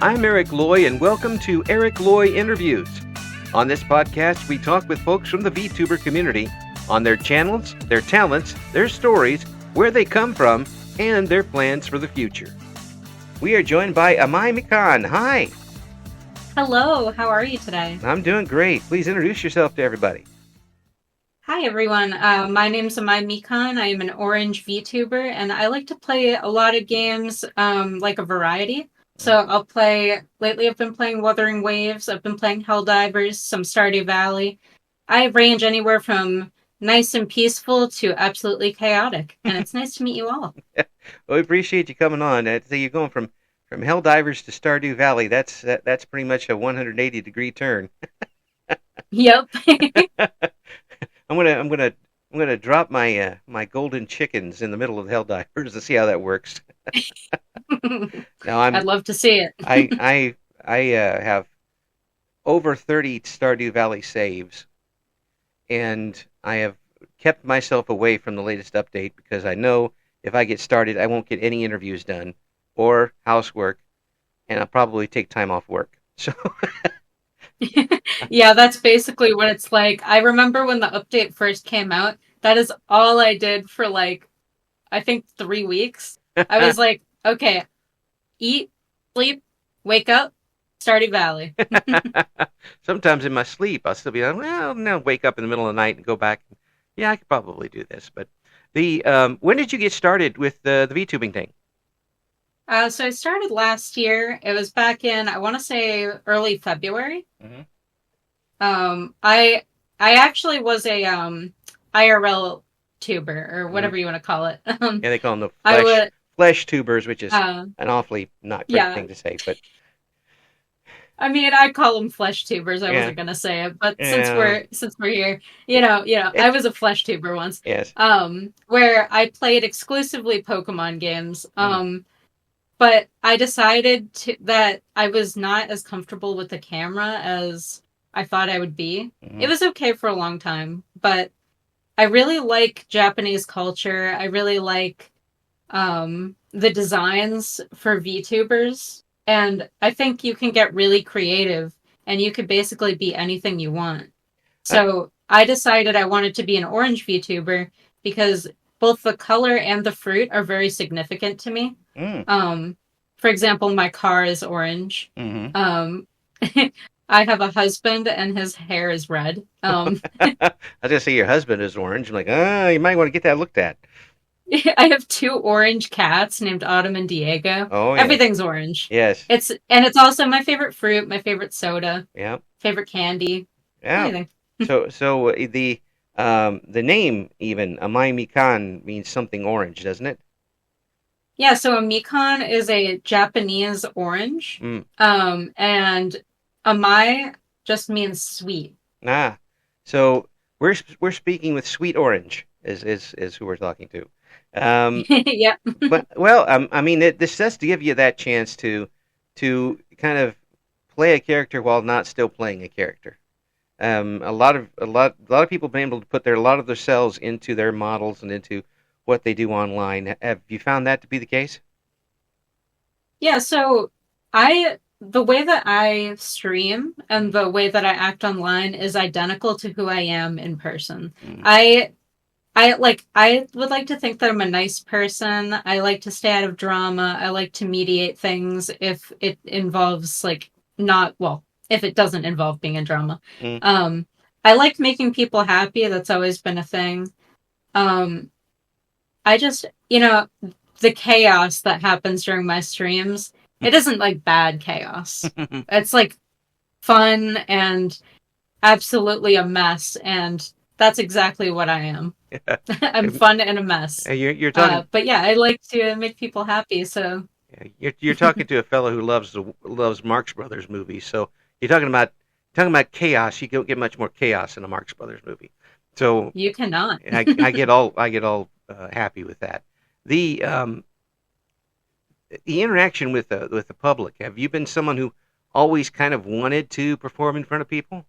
I'm Eric Loy, and welcome to Eric Loy Interviews. On this podcast, we talk with folks from the VTuber community on their channels, their talents, their stories, where they come from, and their plans for the future. We are joined by Amai Mikan. Hi. Hello, how are you today? I'm doing great. Please introduce yourself to everybody. Hi everyone, my name's Amai Mikan. I am an orange VTuber and I like to play a lot of games, like a variety. So lately I've been playing Wuthering Waves, I've been playing Helldivers, some Stardew Valley. I range anywhere from nice and peaceful to absolutely chaotic, and it's nice to meet you all. Well, we appreciate you coming on. So you're going from Helldivers to Stardew Valley. That's pretty much a 180-degree turn. Yep. I'm gonna drop my my golden chickens in the middle of Helldivers to see how that works. Now I'd love to see it. I have over 30 Stardew Valley saves, and I have kept myself away from the latest update because I know if I get started, I won't get any interviews done or housework, and I'll probably take time off work. So Yeah, that's basically what it's like. I remember when the update first came out, that is all I did for I think 3 weeks. I was like, okay, eat, sleep, wake up, Stardew Valley. sometimes in my sleep, I'll still be like, well, no, wake up in the middle of the night and go back. Yeah, I could probably do this. But when did you get started with the VTubing thing? So I started last year. It was back in, I want to say, early February. Mm-hmm. I actually was a IRL tuber or whatever you want to call it. Yeah, they call them the flesh tubers, which is an awfully not great thing to say, but I mean, I call them flesh tubers. I wasn't gonna say it, but since we're here, I was a flesh tuber once. Yes. Where I played exclusively Pokemon games. But I decided that I was not as comfortable with the camera as I thought I would be. Mm-hmm. It was okay for a long time, but I really like Japanese culture. I really like the designs for VTubers. And I think you can get really creative and you could basically be anything you want. So I decided I wanted to be an orange VTuber because both the color and the fruit are very significant to me. For example, my car is orange. Mm-hmm. I have a husband and his hair is red. I was gonna say your husband is orange. I'm like, you might want to get that looked at. I have 2 orange cats named Autumn and Diego. Oh, yeah. Everything's orange. Yes. It's also my favorite fruit, my favorite soda. Yeah. Favorite candy. Yeah. Anything. So the name even Amai Mikan means something orange, doesn't it? Yeah, so a Mikan is a Japanese orange. And Amai just means sweet. So we're speaking with Sweet Orange is who we're talking to. Yeah. But I mean, this does give you that chance to kind of play a character while not still playing a character. A lot of people have been able to put a lot of their selves into their models and into what they do online. Have you found that to be the case? Yeah, so the way that I stream and the way that I act online is identical to who I am in person. I would like to think that I'm a nice person. I like to stay out of drama. I like to mediate things if it involves if it doesn't involve being in drama. I like making people happy. That's always been a thing. I just, the chaos that happens during my streams, it isn't like bad chaos. It's like fun and absolutely a mess, and that's exactly what I am. I'm fun and a mess. You're talking, but yeah, I like to make people happy. So you're talking to a fellow who loves Marx Brothers movies. So you're talking about chaos. You don't get much more chaos in a Marx Brothers movie. So you cannot. I get all happy with that. The interaction with the public. Have you been someone who always kind of wanted to perform in front of people?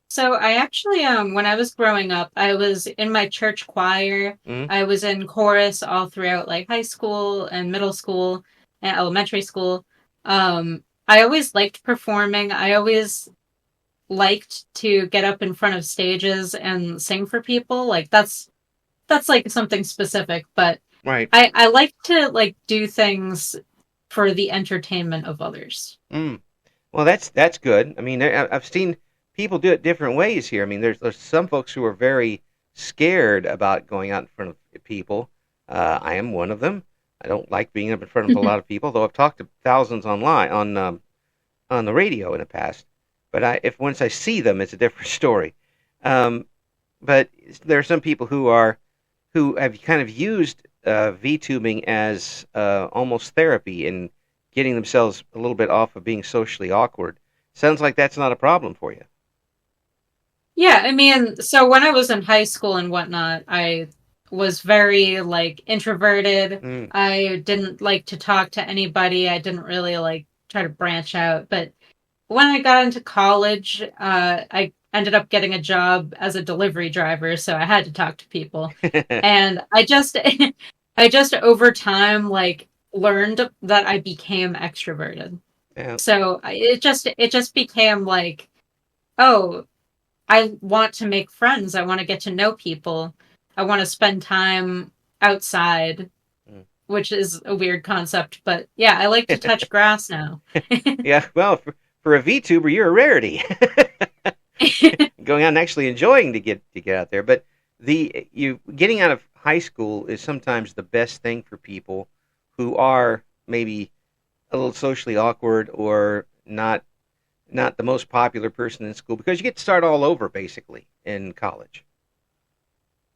So I actually, when I was growing up, I was in my church choir. Mm-hmm. I was in chorus all throughout like high school and middle school and elementary school. I always liked performing. I always liked to get up in front of stages and sing for people. Like that's like something specific, but Right. I like to like do things for the entertainment of others. Mm. Well, that's good. I mean, I've seen people do it different ways here. I mean, there's some folks who are very scared about going out in front of people. I am one of them. I don't like being up in front of a lot of people, though I've talked to thousands online on the radio in the past. But if once I see them, it's a different story. Um, but there are some people who have kind of used VTubing as almost therapy in getting themselves a little bit off of being socially awkward. Sounds like that's not a problem for you. Yeah, I mean, so when I was in high school and whatnot, I was very like introverted. Mm. I didn't like to talk to anybody. I didn't really like try to branch out. But when I got into college, I ended up getting a job as a delivery driver, so I had to talk to people. And I just I just over time like learned that I became extroverted. Yeah. So it just became like, oh, I want to make friends. I want to get to know people. I want to spend time outside, Mm. which is a weird concept, but yeah, I like to touch grass now. Yeah. Well, for a VTuber, you're a rarity. Going out and actually enjoying to get out there. But the you getting out of high school is sometimes the best thing for people who are maybe a little socially awkward or not the most popular person in school because you get to start all over basically in college.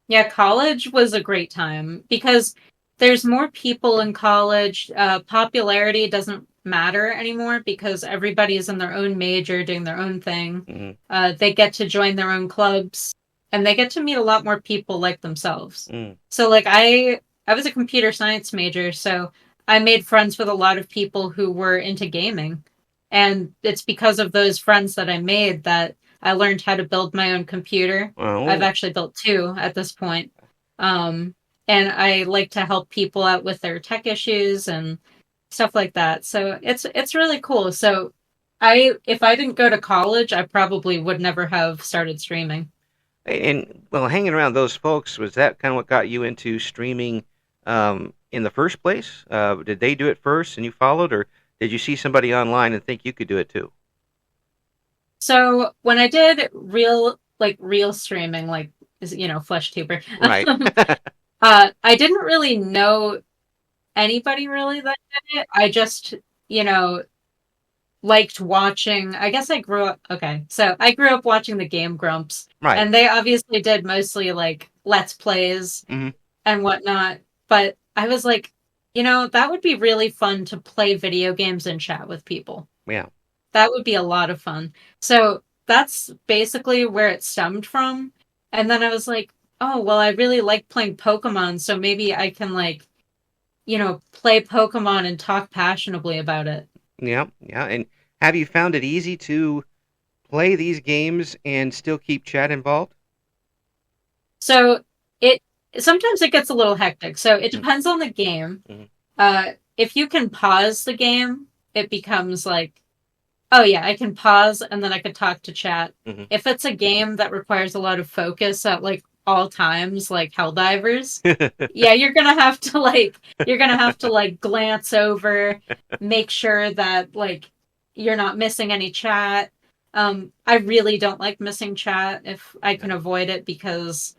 Yeah, college was a great time because there's more people in college. Popularity doesn't matter anymore because everybody is in their own major doing their own thing. Mm-hmm. They get to join their own clubs and they get to meet a lot more people like themselves. Mm. So like I was a computer science major, so I made friends with a lot of people who were into gaming. And it's because of those friends that I made that I learned how to build my own computer. I've Oh, actually built two at this point. Um, and I like to help people out with their tech issues and stuff like that. So it's really cool. So I if I didn't go to college, I probably would never have started streaming. and well, hanging around those folks was that kind of what got you into streaming in the first place? Did they do it first and you followed, or did you see somebody online and think you could do it too? So when I did real streaming, like flesh tuber, Right. I didn't really know anybody really that did it. I just, you know, liked watching. I guess I grew up. Okay, so I grew up watching the Game Grumps, Right. and they obviously did mostly like Let's Plays Hmm. and whatnot. But I was like, that would be really fun to play video games and chat with people. Yeah. That would be a lot of fun. So that's basically where it stemmed from. And then I was like, oh, well, I really like playing Pokemon, so maybe I can like play Pokemon and talk passionately about it. Yeah. Yeah. And have you found it easy to play these games and still keep chat involved? So it sometimes it gets a little hectic. So it Mm-hmm. depends on the game. Mm-hmm. If you can pause the game, it becomes like, oh yeah, I can pause and then I can talk to chat. If it's a game that requires a lot of focus at like all times, like Helldivers, yeah, you're gonna have to like glance over, make sure that like you're not missing any chat. I really don't like missing chat if I can avoid it because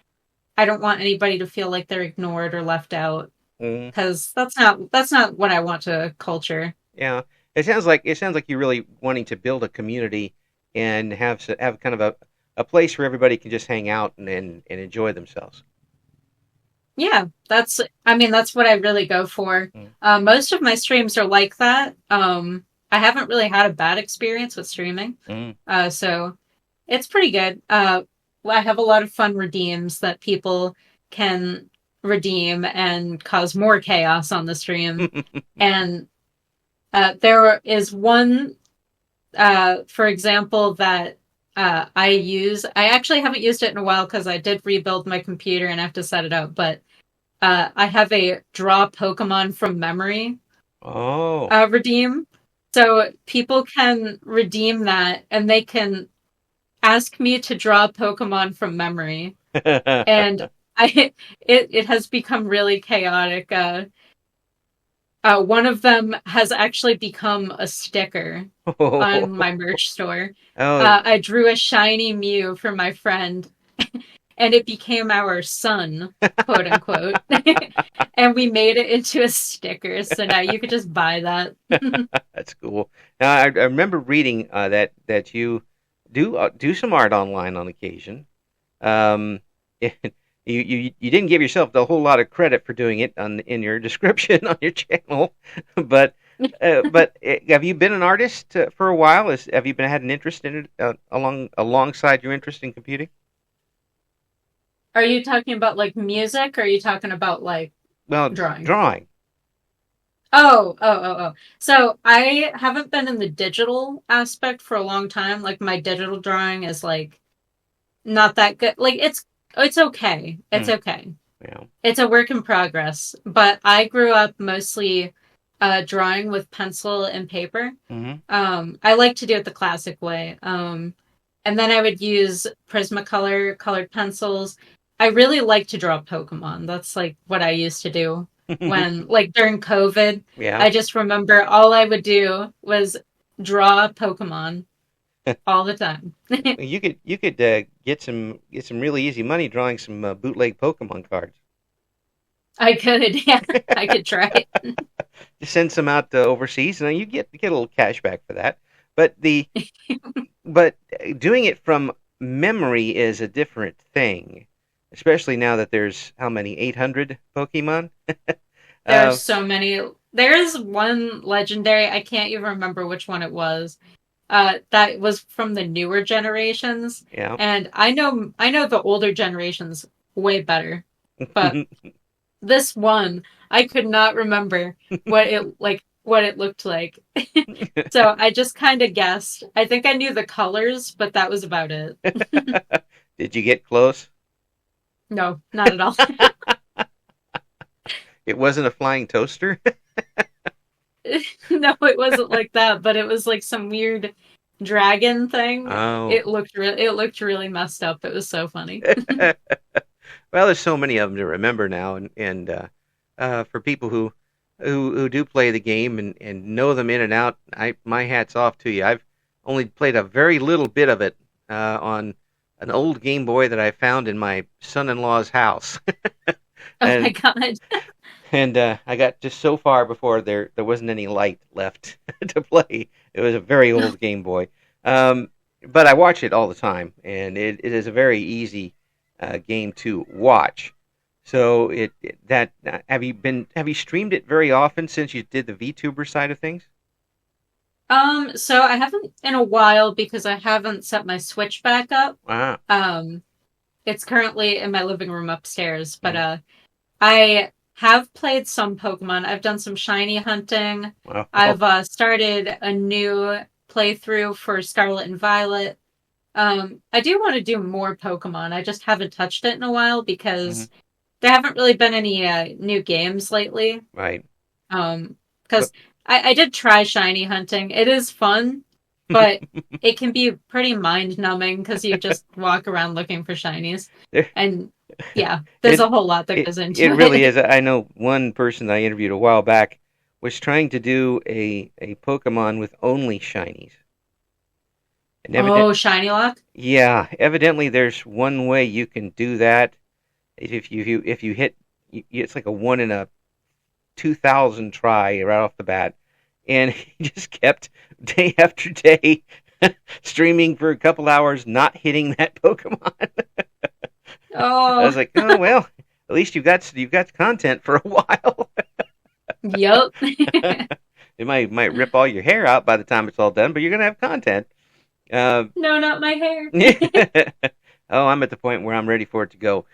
I don't want anybody to feel like they're ignored or left out Mm-hmm. because that's not what I want to culture. Yeah. It sounds like you're really wanting to build a community and have kind of a place where everybody can just hang out and enjoy themselves. Yeah, that's what I really go for. Mm. Most of my streams are like that. I haven't really had a bad experience with streaming. Mm. So it's pretty good. I have a lot of fun redeems that people can redeem and cause more chaos on the stream. And there is one, for example, that I use. I actually haven't used it in a while because I did rebuild my computer and I have to set it up. But I have a draw Pokemon from memory Oh. redeem. So people can redeem that and they can ask me to draw Pokemon from memory. And I it has become really chaotic. One of them has actually become a sticker on Oh, my merch store. oh, I drew a shiny Mew for my friend, and it became our son, quote unquote. And we made it into a sticker, so now you could just buy that. that's cool. Now, I remember reading that you do some art online on occasion. Um, you didn't give yourself a whole lot of credit for doing it in your description on your channel, but have you been an artist for a while? Have you been had an interest in it alongside your interest in computing? Are you talking about like music or are you talking about like Well, drawing? drawing. Oh. So I haven't been in the digital aspect for a long time. Like my digital drawing is like not that good. Like it's okay. It's Hmm, okay. yeah. It's a work in progress. But I grew up mostly drawing with pencil and paper. Hmm. I like to do it the classic way. And then I would use Prismacolor colored pencils. I really like to draw Pokemon. That's like what I used to do when, like during COVID. Yeah. I just remember all I would do was draw Pokemon all the time. You could get some really easy money drawing some bootleg Pokemon cards. I could, yeah, I could try. Just send some out overseas, and you get a little cash back for that. But the but doing it from memory is a different thing, especially now that there's how many 800 Pokemon. There's Uh, so many. There's one legendary, I can't even remember which one it was. That was from the newer generations, yeah. and I know the older generations way better. But this one, I could not remember what it looked like. So I just kind of guessed. I think I knew the colors, but that was about it. Did you get close? No, not at all. It wasn't a flying toaster. No, it wasn't like that, but it was like some weird dragon thing. Oh. It looked really messed up. It was so funny. Well, there's so many of them to remember now, and for people who do play the game and know them in and out, my hat's off to you. I've only played a very little bit of it on an old Game Boy that I found in my son-in-law's house, Oh my and god. I got just so far before there wasn't any light left to play. It was a very old Game Boy, um, but I watch it all the time, and it is a very easy game to watch. So have you streamed it very often since you did the VTuber side of things? So I haven't in a while because I haven't set my Switch back up. Ah, Um, it's currently in my living room upstairs, but mm, I have played some Pokemon. I've done some shiny hunting. well, I've started a new playthrough for Scarlet and Violet. I do want to do more Pokemon. I just haven't touched it in a while mhm, because there haven't really been any new games lately. right. But Because I did try shiny hunting. It is fun, but it can be pretty mind numbing because you just walk around looking for shinies. there, And yeah, there's it a whole lot that it goes it into really it. is. I know one person I interviewed a while back was trying to do a Pokemon with only shinies, and Oh, shiny lock? yeah, evidently there's one way you can do that. If you hit, it's like a 1 in a 2,000 try right off the bat, and he just kept day after day streaming for a couple hours, not hitting that Pokemon. I was Oh, like, oh well, at least you've got content for a while. yep. It might rip all your hair out by the time it's all done, but you're gonna have content. Uh, No, not my hair. oh, I'm at the point where I'm ready for it to go.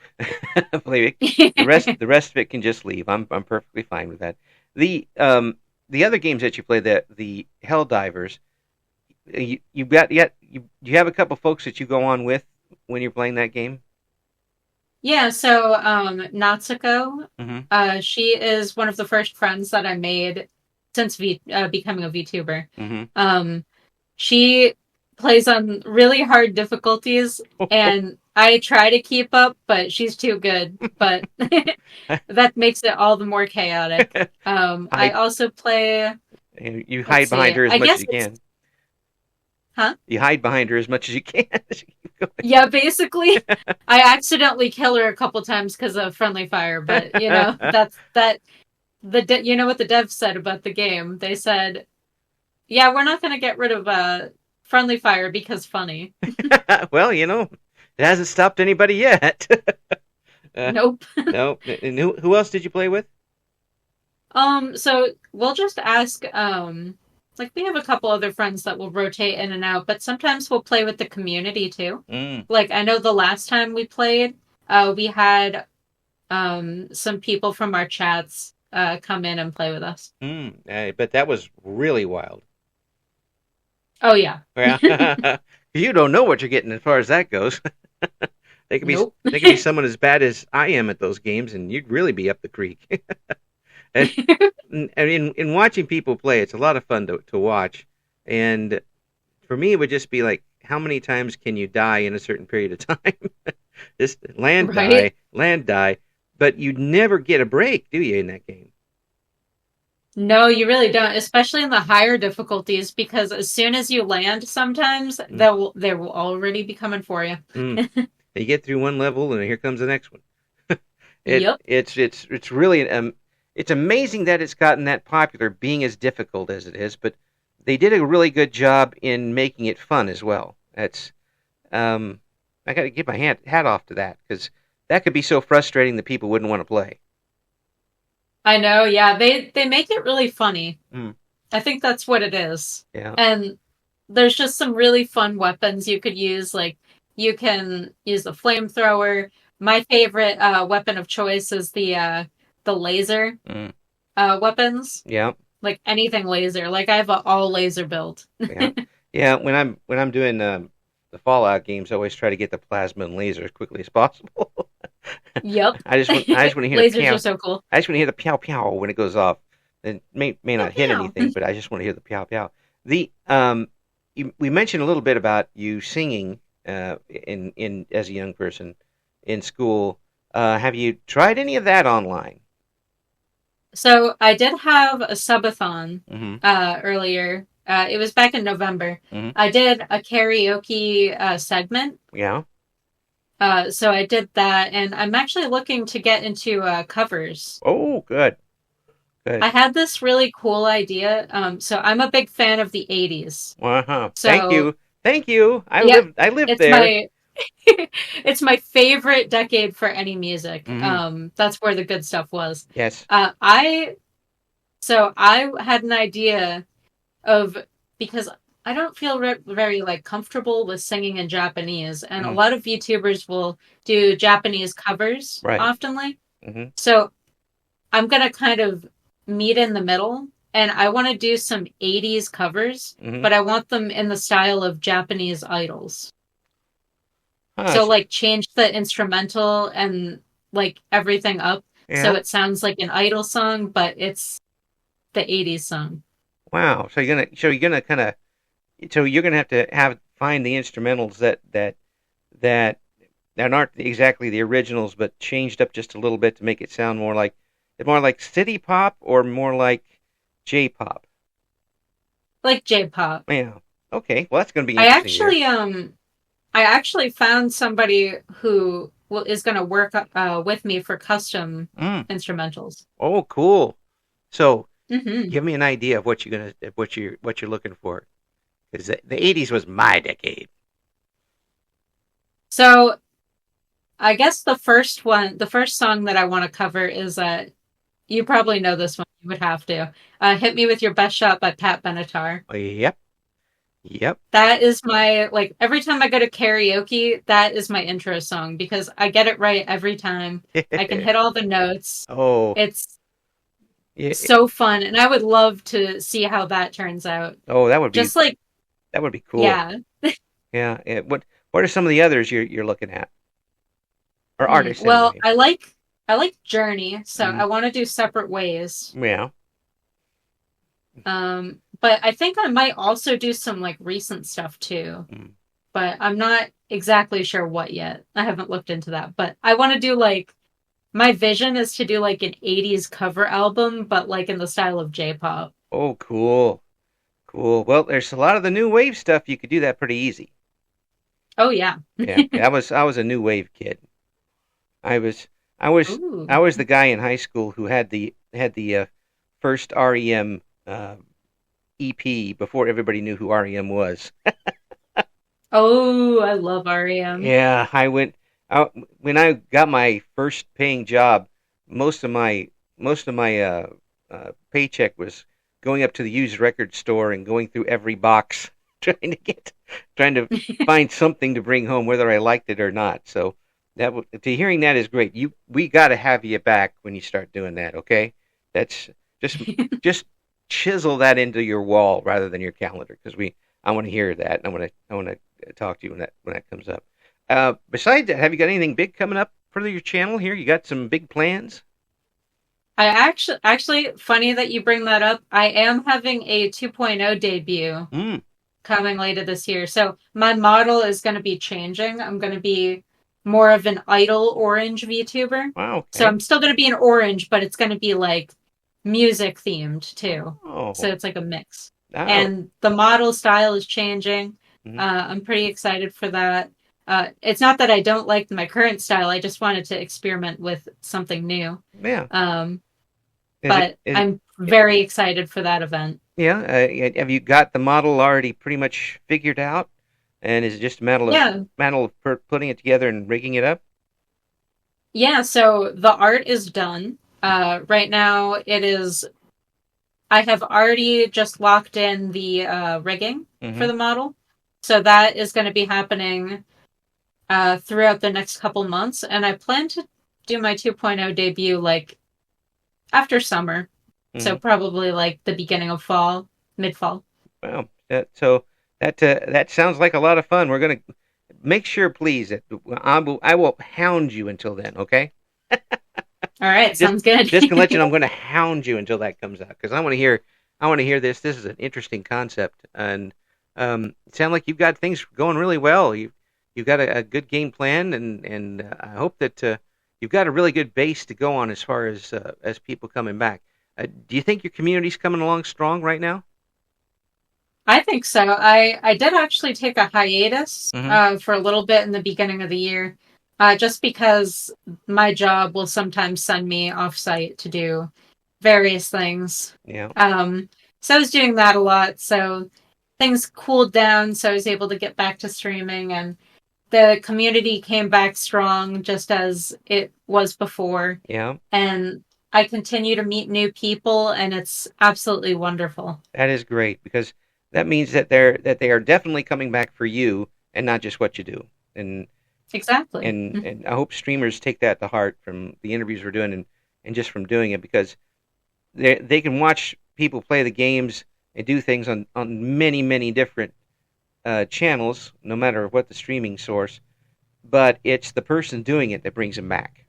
Believe it. The rest of it can just leave. I'm perfectly fine with that. The other games that you play, the Helldivers, you got yet you have a couple folks that you go on with when you're playing that game. Yeah, so Natsuko, Hmm. she is one of the first friends that I made since becoming a VTuber. Mm-hmm. Um, she plays on really hard difficulties, and I try to keep up, but she's too good. But that makes it all the more chaotic. I hide, also play. you Let's hide behind see. her as I much as guess you it's can. huh? You hide behind her as much as you can. As you keep Yeah, basically, I accidentally kill her a couple times because of friendly fire. But going. that's that. You know what the devs said about the game? They said, "Yeah, we're not going to get rid of friendly fire because funny." Well, it hasn't stopped anybody yet. uh, Nope. no. And who else did you play with? So we'll just ask, like we have a couple other friends that will rotate in and out, but sometimes we'll play with the community too. Mm, Like I know the last time we played, we had some people from our chats come in and play with us. but that was really wild. Oh yeah. Yeah. You don't know what you're getting as far as that goes. They could be Nope. they could be someone as bad as I am at those games, and you'd really be up the creek. and in watching people play, it's a lot of fun to watch. And for me, it would just be like, how many times can you die in a certain period of time? Just Right? land die, but you never get a break, do you, in that game? No, you really don't, especially in the higher difficulties, because as soon as you land, sometimes Mm, they will already be coming for you. mm. You get through one level, and here comes the next one. Yep. It's really it's amazing that it's gotten that popular, being as difficult as it is. But they did a really good job in making it fun as well. That's um, I got to give my hat off to that, because that could be so frustrating that people wouldn't want to play. I know, yeah. They make it really funny. Mm, I think that's what it is. yeah. And there's just some really fun weapons you could use. Like you can use the flamethrower. My favorite weapon of choice is the laser Mm, weapons. yeah. Like anything laser. Like I have a all laser build. Yeah. Yeah. When I'm doing the Fallout games, I always try to get the plasma and laser as quickly as possible. Yep. I just want to hear the Lasers are pow. so cool. I just want to hear the pow pow when it goes off. It may Pew not hit pew. anything, but I just want to hear the pow pow. The we mentioned a little bit about you singing in as a young person in school. Have you tried any of that online? So I did have a subathon Mm-hmm. earlier. It was back in November. Mm-hmm. I did a karaoke segment. Yeah. So I did that, and I'm actually looking to get into covers. Oh, good. I Good. had this really cool idea. So I'm a big fan of the 80s. Uh-huh. Thank So, you. Thank you. yep, I lived it's there. my it's my favorite decade for any music. Mm-hmm. That's where the good stuff was. Yes. Uh, I I had an idea of because I don't feel very like comfortable with singing in Japanese, and a Mm, lot of VTubers will do Japanese covers right. oftenly. Mm-hmm. So I'm gonna kind of meet in the middle, and I want to do some 80s covers, Mm-hmm. but I want them in the style of Japanese idols. Huh, So like change the instrumental and like everything up so yeah. it sounds like an idol song, but it's the 80s song. Wow. So you're gonna have to find the instrumentals that that aren't exactly the originals, but changed up just a little bit to make it sound more like city pop or more like J-pop. Like J-pop. Yeah. Okay. Well, that's gonna be I interesting to hear. actually I actually found somebody who is going to work with me for custom Mm. instrumentals. Oh, cool. So Hmm. give me an idea of what you're looking for, because the '80s was my decade. So I guess the first song that I want to cover is you probably know this one. You would have to. Hit Me With Your Best Shot by Pat Benatar. Oh, yep. Yep. That is my like every time I go to karaoke, that is my intro song because I get it right every time. I can hit all the notes. Oh, It's yeah. so fun and I would love to see how that turns out. Oh, Just like that would be cool. yeah. Yeah. What are some of the others you're looking at, or artists Well, anyway? I like Journey, so Mm, I want to do Separate Ways. yeah. But I think I might also do some like recent stuff too. Mm. But I'm not exactly sure what yet. I haven't looked into that. But I want to do like my vision is to do like an 80s cover album, but like in the style of J-pop. Oh, cool. Cool. Well, there's a lot of the new wave stuff. You could do that pretty easy. Oh yeah. Yeah, I was a new wave kid. I was I was I Ooh. was the guy in high school who had the first REM EP before everybody knew who REM was. Oh, I love REM. Yeah, when I got my first paying job. Most of my paycheck was going up to the used record store and going through every box trying to find something to bring home, whether I liked it or not. So to hearing that is great. We got to have you back when you start doing that. Okay, that's just just chisel that into your wall rather than your calendar because we I want to hear that. And I want to talk to you when that comes up. Besides that, have you got anything big coming up for your channel here? You got some big plans? I actually funny that you bring that up. I am having a 2.0 debut Mm. coming later this year. So my model is going to be changing. I'm going to be more of an idle orange VTuber. Wow. So Okay. I'm still going to be an orange, but it's going to be like music themed too. So Oh. it's like a mix. Oh. And the model style is changing. Mhm. I'm pretty excited for that. It's not that I don't like my current style. I just wanted to experiment with something new. Yeah. Um, Is it? but Is I'm it? very excited for that event. Yeah. Have you got the model already pretty much figured out? And is it just a Yeah, matter of putting it together and rigging it up? yeah. So the art is done. Right now, it is. I have already just locked in the rigging for Mm-hmm. the model, so that is going to be happening throughout the next couple months, and I plan to do my 2.0 debut like after summer, Mm-hmm. so probably like the beginning of fall, mid fall. Well, that sounds like a lot of fun. We're gonna make sure, please, that I will hound you until then. Okay. All right, just sounds good. just gonna let you know I'm gonna hound you until that comes out because I want to hear this. This is an interesting concept, and it sounds like you've got things going really well. You've got a good game plan, and I hope that you've got a really good base to go on as people coming back. Do you think your community's coming along strong right now? I think so. I did actually take a hiatus Mm-hmm. for a little bit in the beginning of the year, just because my job will sometimes send me off site to do various things. Yeah. Um, so I was doing that a lot. So things cooled down, so I was able to get back to streaming, and the community came back strong, just as it was before. Yeah. And I continue to meet new people, and it's absolutely wonderful. That is great because that means that they are definitely coming back for you and not just what you do. And Exactly. and and I hope streamers take that to heart from the interviews we're doing and just from doing it because they can watch people play the games and do things on many different channels, no matter what the streaming source. But it's the person doing it that brings them back.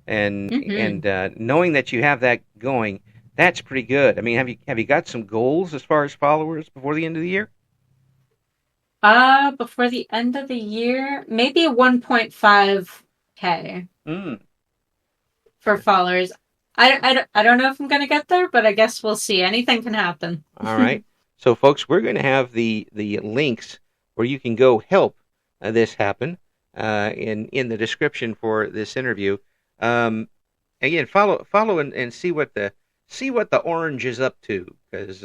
And Hmm. and knowing that you have that going, that's pretty good. I mean, have you got some goals as far as followers before the end of the year? Before the end of the year, maybe 1.5K Mm. for followers. I don't know if I'm gonna get there, but I guess we'll see. Anything can happen. All right. So, folks, we're going to have the links where you can go help this happen in the description for this interview. Um, Again, follow and see what the orange is up to because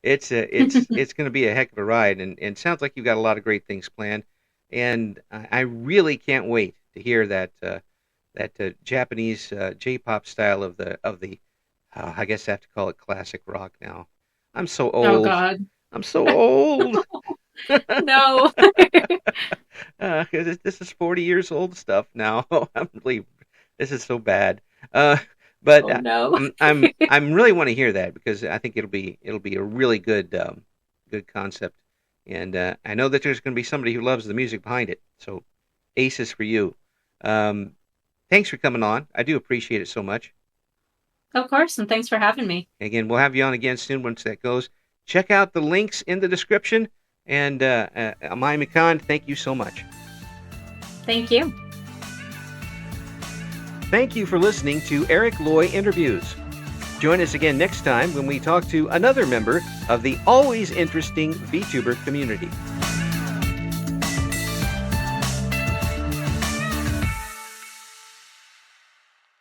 it's going to be a heck of a ride and sounds like you've got a lot of great things planned. And I really can't wait to hear that Japanese J-pop style of the I guess I have to call it classic rock now. I'm so Oh old. God. I'm so old. No. This is 40 years old stuff now. I'm really, this is so bad. Uh, but Oh no. I'm really want to hear that because I think it'll be a really good concept, and I know that there's going to be somebody who loves the music behind it. So, aces for you. Um, Thanks for coming on. I do appreciate it so much. Of course, and thanks for having me. Again, we'll have you on again soon once that goes. Check out the links in the description. And Amai Mikan, thank you so much. Thank you. Thank you for listening to Eric Loy Interviews. Join us again next time when we talk to another member of the always interesting VTuber community.